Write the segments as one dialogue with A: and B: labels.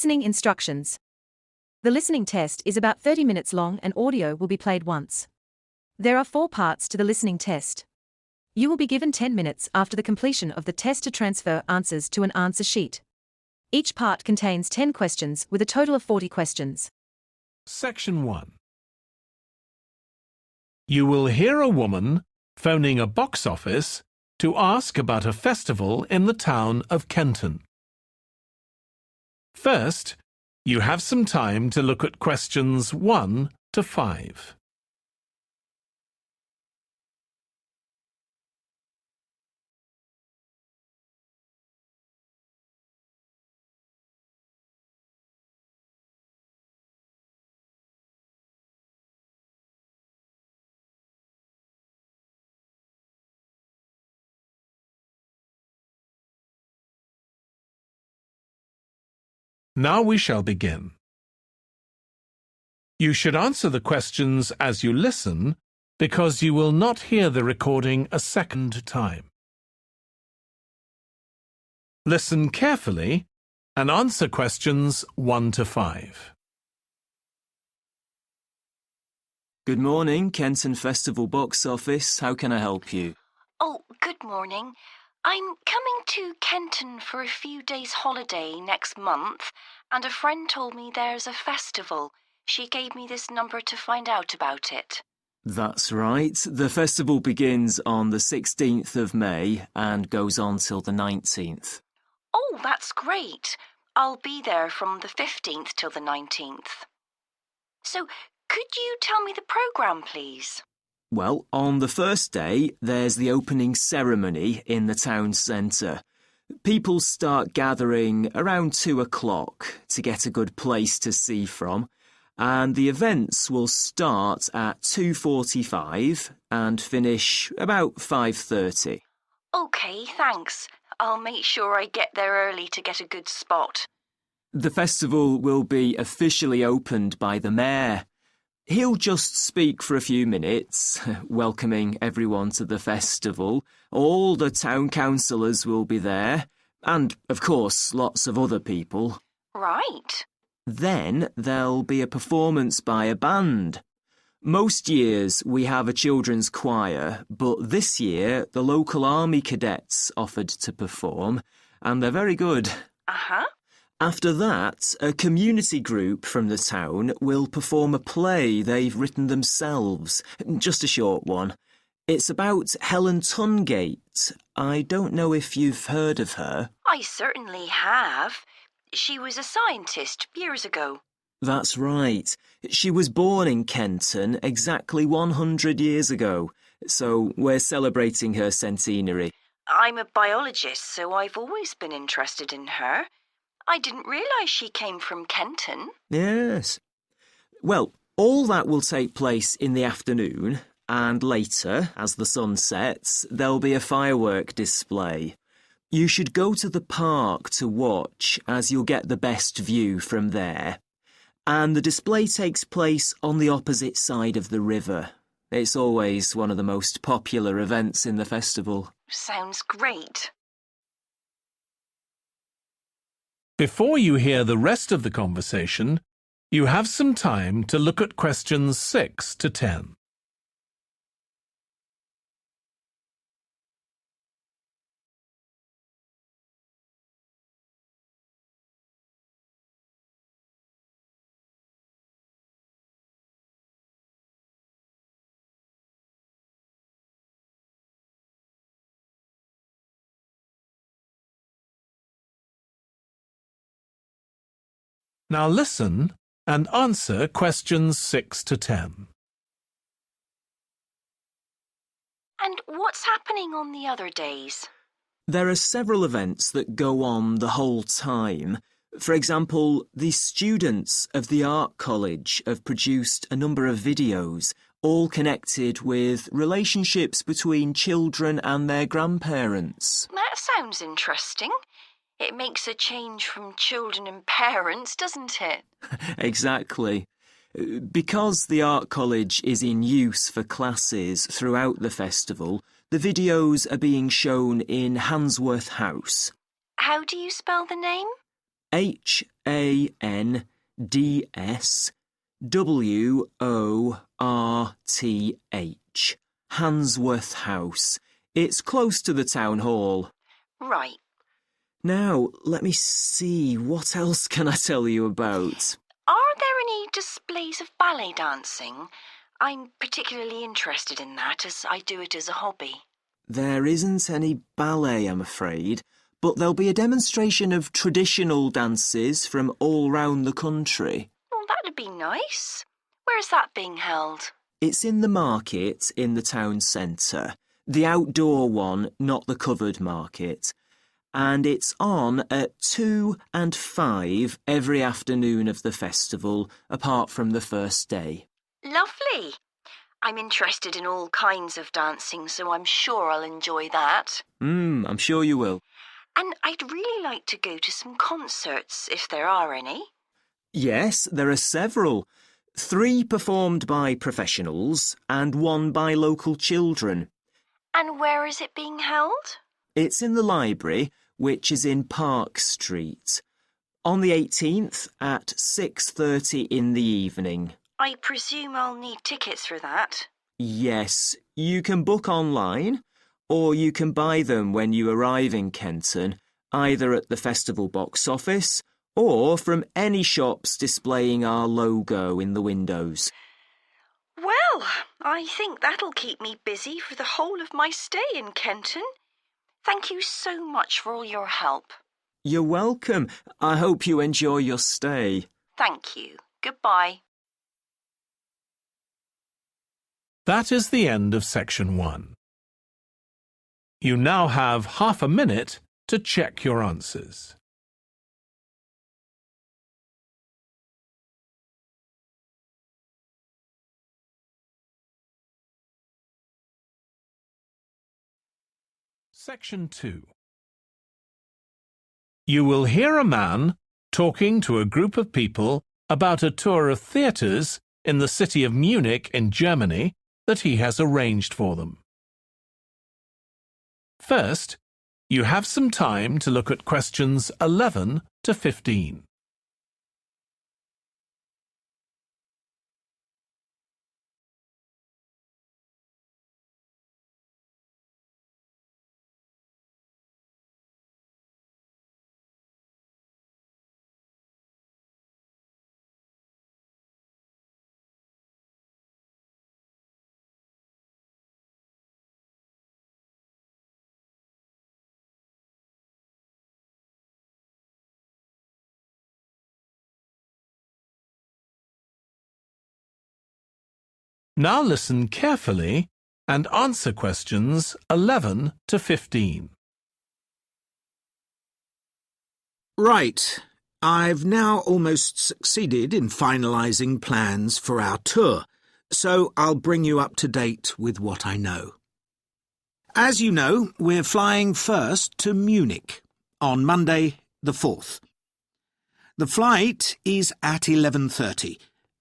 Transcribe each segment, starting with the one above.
A: Listening instructions. The listening test is about 30 minutes long and audio will be played once. There are 4 parts to the listening test. You will be given 10 minutes after the completion of the test to transfer answers to an answer sheet. Each part contains 10 questions with a total of 40 questions.
B: Section 1. You will hear a woman phoning a box office to ask about a festival in the town of Kenton. First, you have some time to look at questions 1 to 5. Now we shall begin. You should answer the questions as you listen because you will not hear the recording a second time. Listen carefully and answer questions 1 to 5.
C: Good morning, Kenton Festival Box Office. How can I help you?
D: Oh, good morning. I'm coming to Kenton for a few days' holiday next month, and a friend told me there's a festival. She gave me this number to find out about it.
C: That's right. The festival begins on the 16th of May and goes on till the 19th.
D: Oh, that's great. I'll be there from the 15th till the 19th. So, could you tell me the programme, please?
C: Well, on the first day, there's the opening ceremony in the town centre. People start gathering around 2 o'clock to get a good place to see from, and the events will start at 2:45 and finish about 5:30.
D: OK, thanks. I'll make sure I get there early to get a good spot.
C: The festival will be officially opened by the mayor. He'll just speak for a few minutes, welcoming everyone to the festival. All the town councillors will be there, and, of course, lots of other people.
D: Right.
C: Then there'll be a performance by a band. Most years we have a children's choir, but this year the local army cadets offered to perform, and they're very good.
D: Uh-huh.
C: After that, a community group from the town will perform a play they've written themselves, just a short one. It's about Helen Tungate. I don't know if you've heard of her.
D: I certainly have. She was a scientist years ago.
C: That's right. She was born in Kenton exactly 100 years ago, so we're celebrating her centenary.
D: I'm a biologist, so I've always been interested in her. I didn't realise she came from Kenton.
C: Yes. Well, all that will take place in the afternoon, and later, as the sun sets, there'll be a firework display. You should go to the park to watch, as you'll get the best view from there. And the display takes place on the opposite side of the river. It's always one of the most popular events in the festival.
D: Sounds great.
B: Before you hear the rest of the conversation, you have some time to look at questions 6 to 10. Now listen and answer questions 6 to 10.
D: And what's happening on the other days?
C: There are several events that go on the whole time. For example, the students of the art college have produced a number of videos, all connected with relationships between children and their grandparents.
D: That sounds interesting. It makes a change from children and parents, doesn't it?
C: Exactly. Because the art college is in use for classes throughout the festival, the videos are being shown in Handsworth House.
D: How do you spell the name?
C: Handsworth, Handsworth House. It's close to the town hall.
D: Right.
C: Now, let me see, what else can I tell you about?
D: Are there any displays of ballet dancing? I'm particularly interested in that, as I do it as a hobby.
C: There isn't any ballet, I'm afraid, but there'll be a demonstration of traditional dances from all round the country.
D: Well, that'd be nice. Where's that being held?
C: It's in the market in the town centre. The outdoor one, not the covered market. And it's on at 2 and 5 every afternoon of the festival, apart from the first day.
D: Lovely. I'm interested in all kinds of dancing, so I'm sure I'll enjoy that.
C: I'm sure you will.
D: And I'd really like to go to some concerts, if there are any.
C: Yes, there are several. 3 performed by professionals and 1 by local children.
D: And where is it being held?
C: It's in the library, which is in Park Street. On the 18th at 6:30 in the evening.
D: I presume I'll need tickets for that.
C: Yes, you can book online, or you can buy them when you arrive in Kenton, either at the festival box office or from any shops displaying our logo in the windows.
D: Well, I think that'll keep me busy for the whole of my stay in Kenton. Thank you so much for all your help.
C: You're welcome. I hope you enjoy your stay.
D: Thank you. Goodbye.
B: That is the end of section 1. You now have half a minute to check your answers. Section 2. You will hear a man talking to a group of people about a tour of theatres in the city of Munich in Germany that he has arranged for them. First, you have some time to look at questions 11 to 15. Now listen carefully and answer questions 11 to 15.
E: Right. I've now almost succeeded in finalising plans for our tour, so I'll bring you up to date with what I know. As you know, we're flying first to Munich on Monday the 4th. The flight is at 11:30.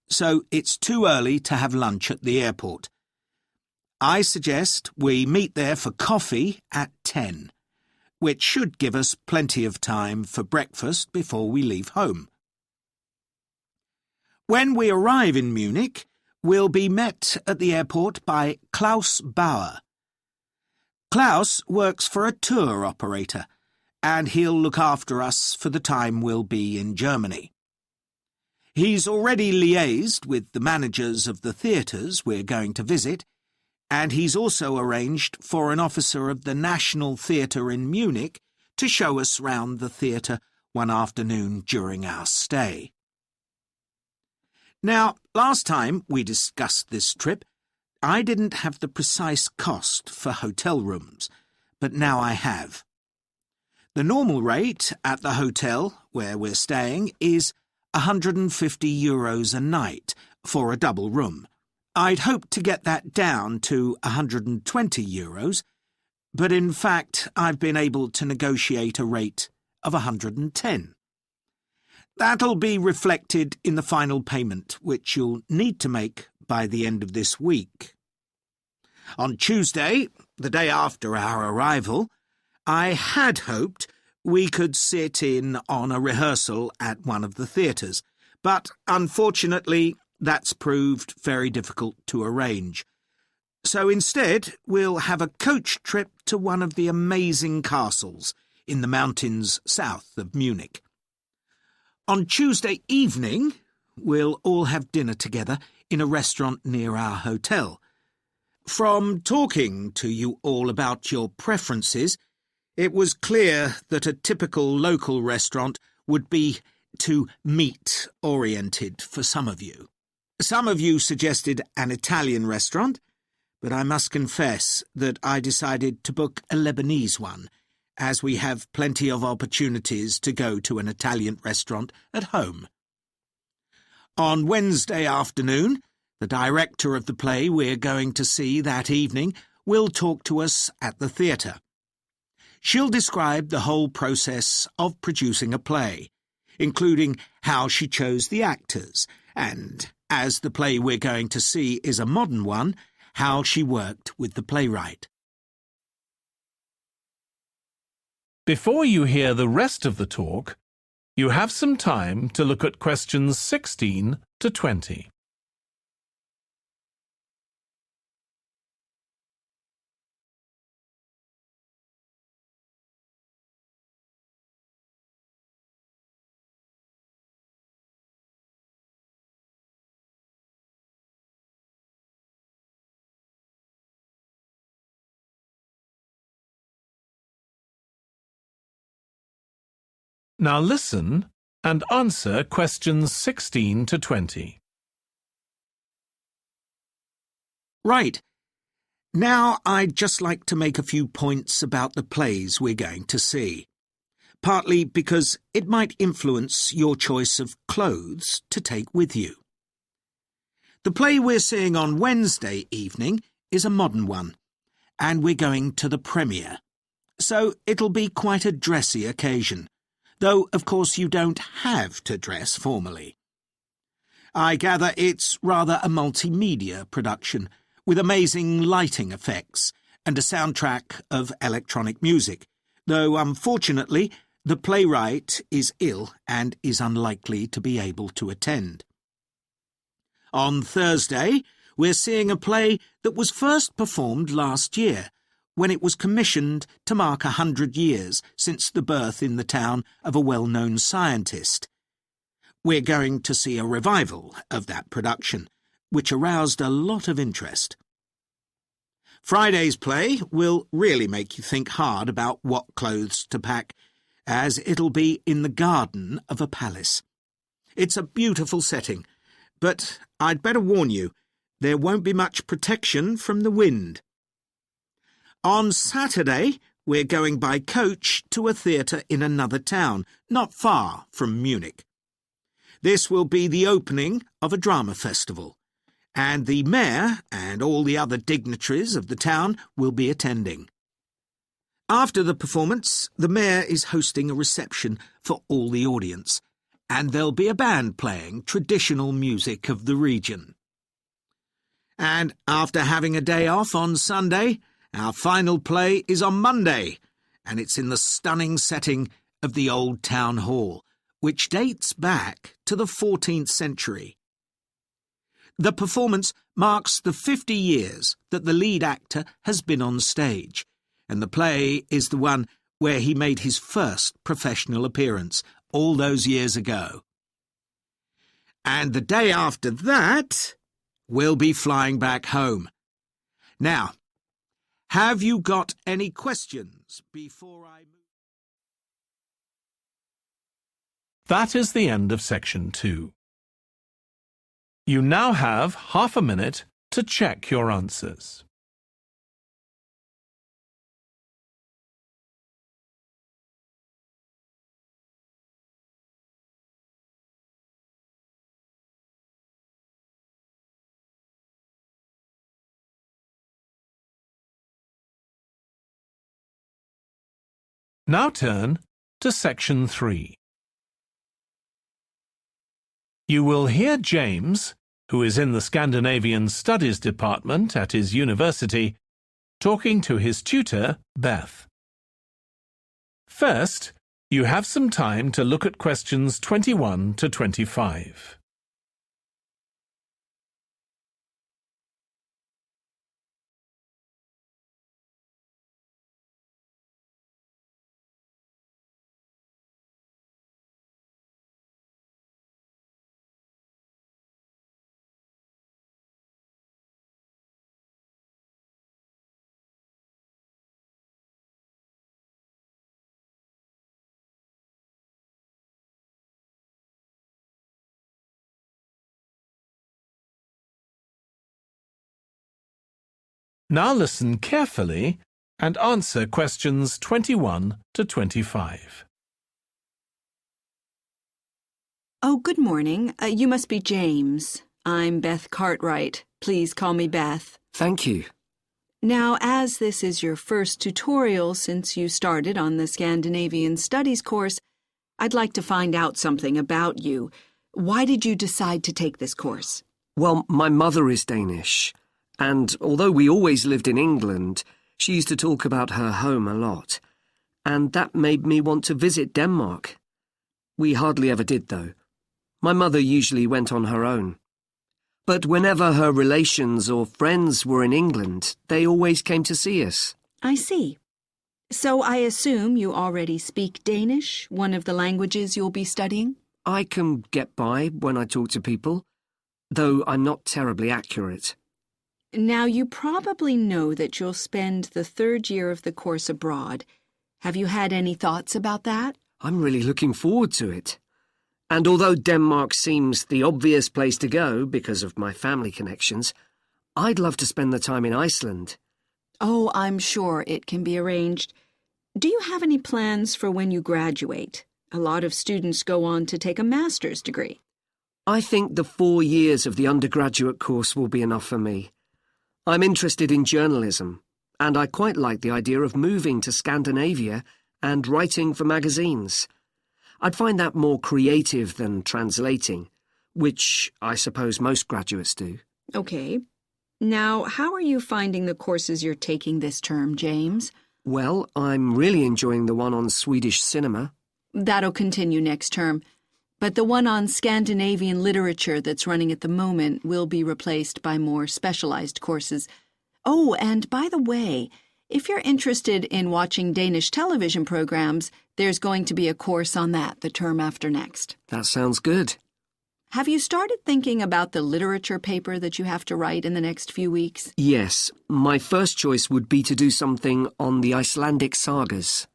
E: So it's too early to have lunch at the airport. I suggest we meet there for coffee at 10, which should give us plenty of time for breakfast before we leave home. When we arrive in Munich, we'll be met at the airport by Klaus Bauer. Klaus works for a tour operator, and he'll look after us for the time we'll be in Germany. He's already liaised with the managers of the theatres we're going to visit, and he's also arranged for an officer of the National Theatre in Munich to show us round the theatre one afternoon during our stay. Now, last time we discussed this trip, I didn't have the precise cost for hotel rooms, but now I have. The normal rate at the hotel where we're staying is €150 a night for a double room. I'd hoped to get that down to €120, but in fact I've been able to negotiate a rate of $110. That'll be reflected in the final payment, which you'll need to make by the end of this week. On Tuesday, the day after our arrival, I had hoped we could sit in on a rehearsal at one of the theatres, but unfortunately that's proved very difficult to arrange. So instead, we'll have a coach trip to one of the amazing castles in the mountains south of Munich. On Tuesday evening, we'll all have dinner together in a restaurant near our hotel. From talking to you all about your preferences, it was clear that a typical local restaurant would be too meat-oriented for some of you. Some of you suggested an Italian restaurant, but I must confess that I decided to book a Lebanese one, as we have plenty of opportunities to go to an Italian restaurant at home. On Wednesday afternoon, the director of the play we're going to see that evening will talk to us at the theatre. She'll describe the whole process of producing a play, including how she chose the actors, and, as the play we're going to see is a modern one, how she worked with the playwright.
B: Before you hear the rest of the talk, you have some time to look at questions 16 to 20. Now listen and answer questions 16 to 20.
E: Right. Now I'd just like to make a few points about the plays we're going to see, partly because it might influence your choice of clothes to take with you. The play we're seeing on Wednesday evening is a modern one, and we're going to the premiere, so it'll be quite a dressy occasion, though of course you don't have to dress formally. I gather it's rather a multimedia production, with amazing lighting effects and a soundtrack of electronic music, though unfortunately the playwright is ill and is unlikely to be able to attend. On Thursday, we're seeing a play that was first performed last year, when it was commissioned to mark 100 years since the birth in the town of a well-known scientist. We're going to see a revival of that production, which aroused a lot of interest. Friday's play will really make you think hard about what clothes to pack, as it'll be in the garden of a palace. It's a beautiful setting, but I'd better warn you, there won't be much protection from the wind. On Saturday, we're going by coach to a theatre in another town, not far from Munich. This will be the opening of a drama festival, and the mayor and all the other dignitaries of the town will be attending. After the performance, the mayor is hosting a reception for all the audience, and there'll be a band playing traditional music of the region. And after having a day off on Sunday, our final play is on Monday, and it's in the stunning setting of the old town hall, which dates back to the 14th century. The performance marks the 50 years that the lead actor has been on stage, and the play is the one where he made his first professional appearance all those years ago. And the day after that, we'll be flying back home. Now, have you got any questions before I move?
B: That is the end of section 2. You now have half a minute to check your answers. Now turn to section 3. You will hear James, who is in the Scandinavian Studies department at his university, talking to his tutor, Beth. First, You have some time to look at questions 21 to 25. Now listen carefully and answer questions 21 to 25.
F: Oh, good morning. You must be James. I'm Beth Cartwright. Please call me Beth.
G: Thank you.
F: Now, as this is your first tutorial since you started on the Scandinavian Studies course, I'd like to find out something about you. Why did you decide to take this course?
G: Well, my mother is Danish, and although we always lived in England, she used to talk about her home a lot, and that made me want to visit Denmark. We hardly ever did, though. My mother usually went on her own. But whenever her relations or friends were in England, they always came to see us.
F: I see. So I assume you already speak Danish, one of the languages you'll be studying?
G: I can get by when I talk to people, though I'm not terribly accurate.
F: Now, you probably know that you'll spend the third year of the course abroad. Have you had any thoughts about that?
G: I'm really looking forward to it. And although Denmark seems the obvious place to go because of my family connections, I'd love to spend the time in Iceland.
F: Oh, I'm sure it can be arranged. Do you have any plans for when you graduate? A lot of students go on to take a master's degree.
G: I think the 4 years of the undergraduate course will be enough for me. I'm interested in journalism, and I quite like the idea of moving to Scandinavia and writing for magazines. I'd find that more creative than translating, which I suppose most graduates do.
F: Okay. Now, how are you finding the courses you're taking this term, James?
G: Well, I'm really enjoying the one on Swedish cinema.
F: That'll continue next term. But the one on Scandinavian literature that's running at the moment will be replaced by more specialized courses. Oh, and by the way, if you're interested in watching Danish television programs, there's going to be a course on that the term after next.
G: That sounds good.
F: Have you started thinking about the literature paper that you have to write in the next few weeks?
G: Yes, my first choice would be to do something on the Icelandic sagas.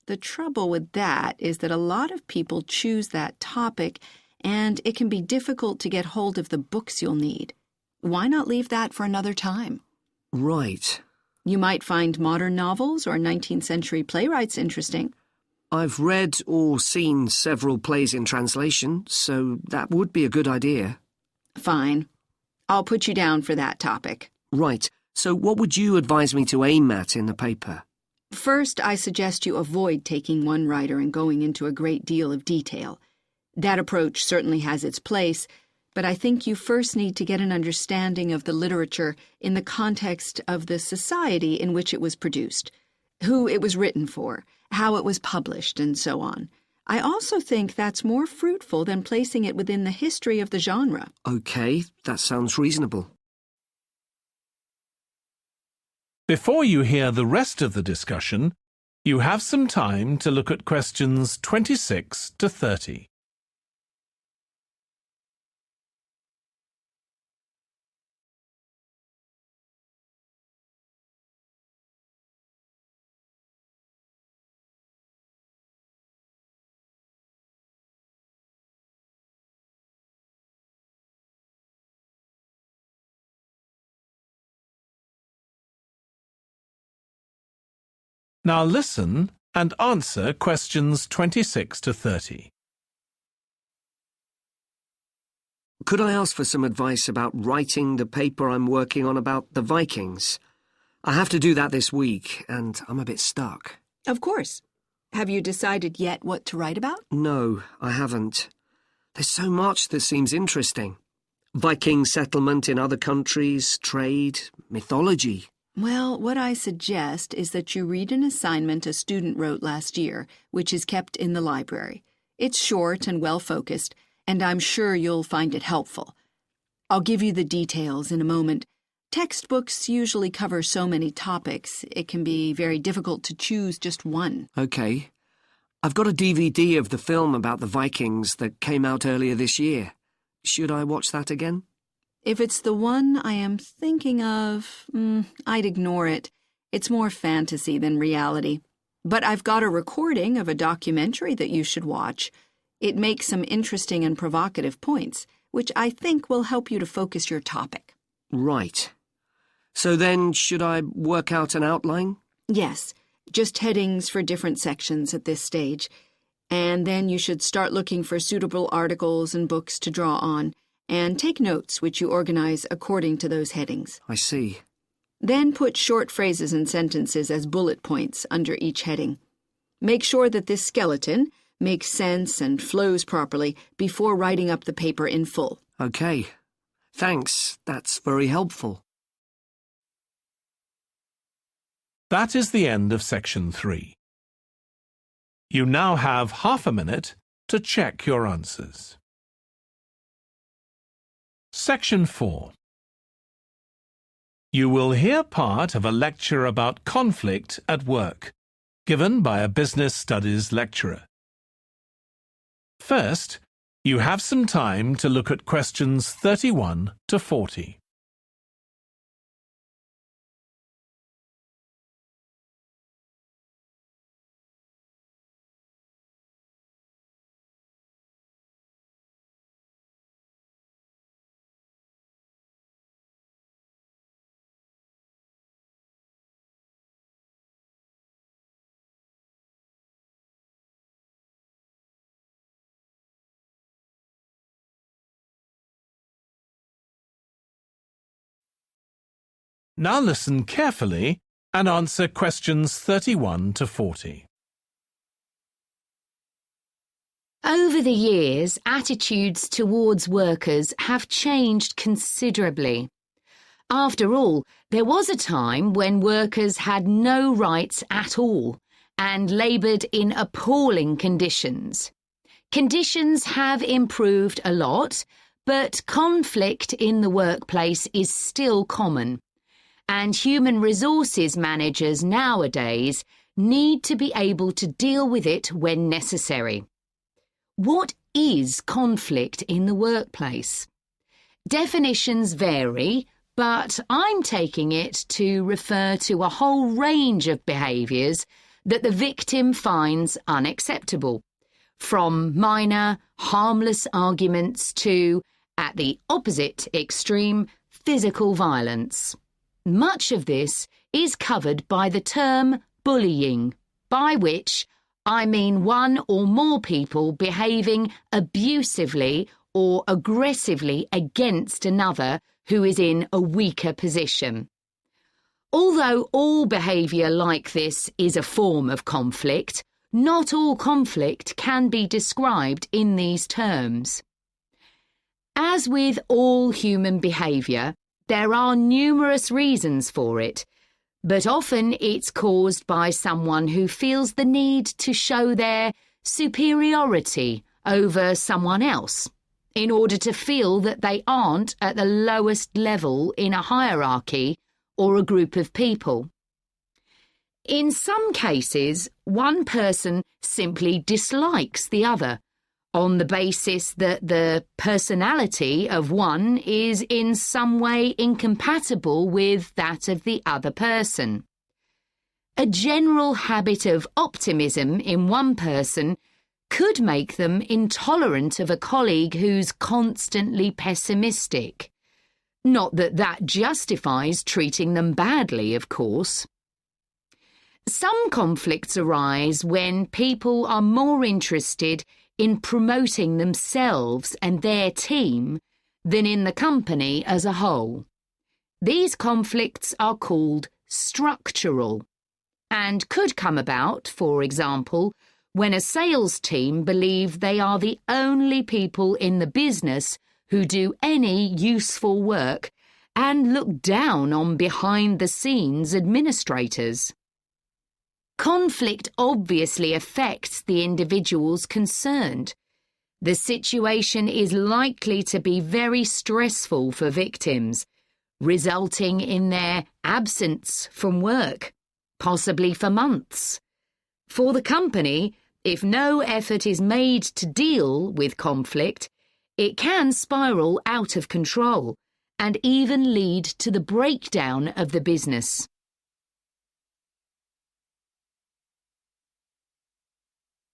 F: The trouble with that is that a lot of people choose that topic, and it can be difficult to get hold of the books you'll need. Why not leave that for another time?
G: Right.
F: You might find modern novels or 19th century playwrights interesting.
G: I've read or seen several plays in translation, so that would be a good idea.
F: Fine. I'll put you down for that topic.
G: Right. So what would you advise me to aim at in the paper?
F: First, I suggest you avoid taking one writer and going into a great deal of detail. That approach certainly has its place, but I think you first need to get an understanding of the literature in the context of the society in which it was produced, who it was written for, how it was published, and so on. I also think that's more fruitful than placing it within the history of the genre.
G: Okay, that sounds reasonable.
B: Before you hear the rest of the discussion, you have some time to look at questions 26 to 30. Now listen and answer questions 26 to 30.
G: Could I ask for some advice about writing the paper I'm working on about the Vikings? I have to do that this week, and I'm a bit stuck.
F: Of course. Have you decided yet what to write about?
G: No, I haven't. There's so much that seems interesting. Viking settlement in other countries, trade, mythology.
F: Well, what I suggest is that you read an assignment a student wrote last year, which is kept in the library. It's short and well-focused, and I'm sure you'll find it helpful. I'll give you the details in a moment. Textbooks usually cover so many topics, it can be very difficult to choose just one.
G: OK. I've got a DVD of the film about the Vikings that came out earlier this year. Should I watch that again?
F: If it's the one I am thinking of, I'd ignore it. It's more fantasy than reality. But I've got a recording of a documentary that you should watch. It makes some interesting and provocative points, which I think will help you to focus your topic.
G: Right. So then, should I work out an outline?
F: Yes, just headings for different sections at this stage. And then you should start looking for suitable articles and books to draw on, and take notes which you organize according to those headings.
G: I see.
F: Then put short phrases and sentences as bullet points under each heading. Make sure that this skeleton makes sense and flows properly before writing up the paper in full.
G: OK. Thanks. That's very helpful.
B: That is the end of section 3. You now have half a minute to check your answers. Section 4. You will hear part of a lecture about conflict at work, given by a business studies lecturer. First, you have some time to look at questions 31 to 40. Now listen carefully and answer questions 31 to 40.
H: Over the years, attitudes towards workers have changed considerably. After all, there was a time when workers had no rights at all and laboured in appalling conditions. Conditions have improved a lot, but conflict in the workplace is still common. And human resources managers nowadays need to be able to deal with it when necessary. What is conflict in the workplace? Definitions vary, but I'm taking it to refer to a whole range of behaviours that the victim finds unacceptable, from minor, harmless arguments to, at the opposite extreme, physical violence. Much of this is covered by the term bullying, by which I mean one or more people behaving abusively or aggressively against another who is in a weaker position. Although all behaviour like this is a form of conflict, not all conflict can be described in these terms. As with all human behaviour, there are numerous reasons for it, but often it's caused by someone who feels the need to show their superiority over someone else in order to feel that they aren't at the lowest level in a hierarchy or a group of people. In some cases, one person simply dislikes the other, on the basis that the personality of one is in some way incompatible with that of the other person. A general habit of optimism in one person could make them intolerant of a colleague who's constantly pessimistic. Not that that justifies treating them badly, of course. Some conflicts arise when people are more interested in promoting themselves and their team than in the company as a whole. These conflicts are called structural and could come about, for example, when a sales team believe they are the only people in the business who do any useful work and look down on behind-the-scenes administrators. Conflict obviously affects the individuals concerned. The situation is likely to be very stressful for victims, resulting in their absence from work, possibly for months. For the company, if no effort is made to deal with conflict, it can spiral out of control and even lead to the breakdown of the business.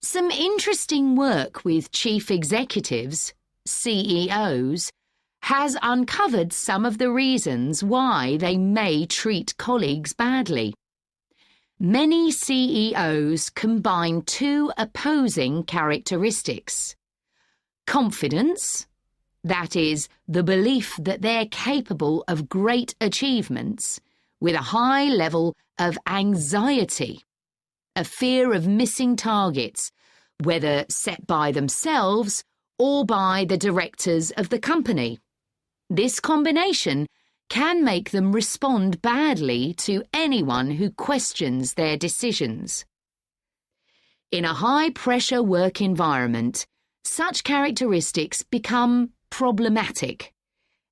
H: Some interesting work with chief executives, CEOs, has uncovered some of the reasons why they may treat colleagues badly. Many CEOs combine two opposing characteristics: confidence, that is, the belief that they're capable of great achievements, with a high level of anxiety, a fear of missing targets, whether set by themselves or by the directors of the company. This combination can make them respond badly to anyone who questions their decisions. In a high-pressure work environment, such characteristics become problematic,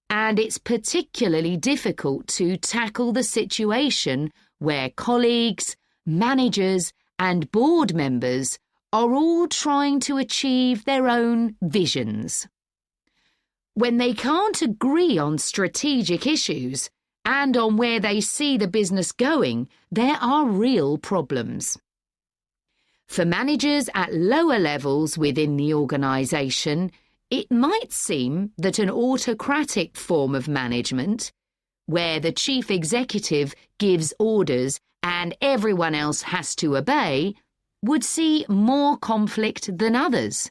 H: and it's particularly difficult to tackle the situation where colleagues, managers, and board members are all trying to achieve their own visions. When they can't agree on strategic issues and on where they see the business going, there are real problems. For managers at lower levels within the organisation, it might seem that an autocratic form of management, where the chief executive gives orders and everyone else has to obey, would see more conflict than others.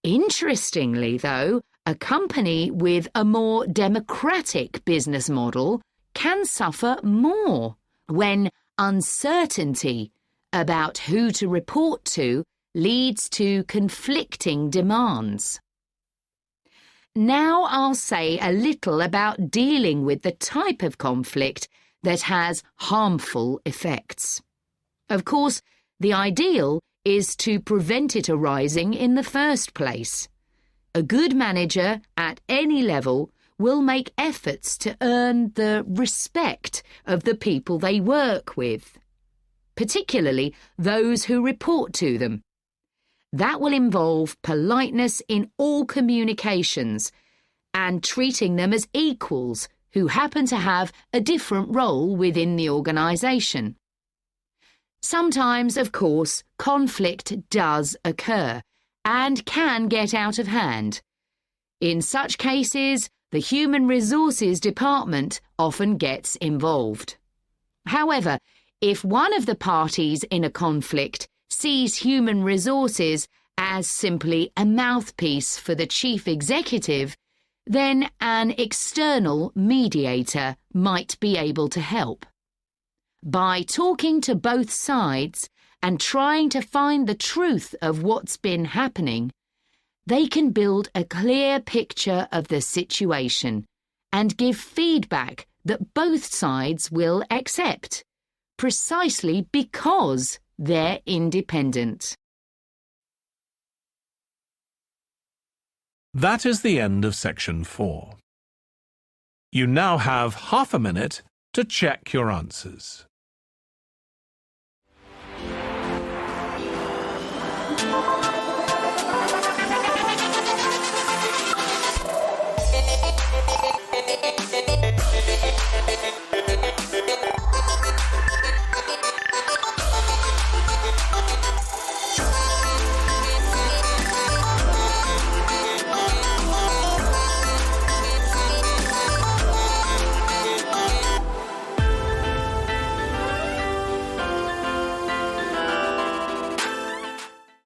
H: Interestingly, though, a company with a more democratic business model can suffer more when uncertainty about who to report to leads to conflicting demands. Now I'll say a little about dealing with the type of conflict that has harmful effects. Of course, the ideal is to prevent it arising in the first place. A good manager at any level will make efforts to earn the respect of the people they work with, particularly those who report to them. That will involve politeness in all communications and treating them as equals who happen to have a different role within the organisation. Sometimes, of course, conflict does occur and can get out of hand. In such cases, the Human Resources Department often gets involved. However, if one of the parties in a conflict sees human resources as simply a mouthpiece for the chief executive, then an external mediator might be able to help. By talking to both sides and trying to find the truth of what's been happening, they can build a clear picture of the situation and give feedback that both sides will accept, precisely because they're independent.
B: That is the end of section 4. You now have half a minute to check your answers.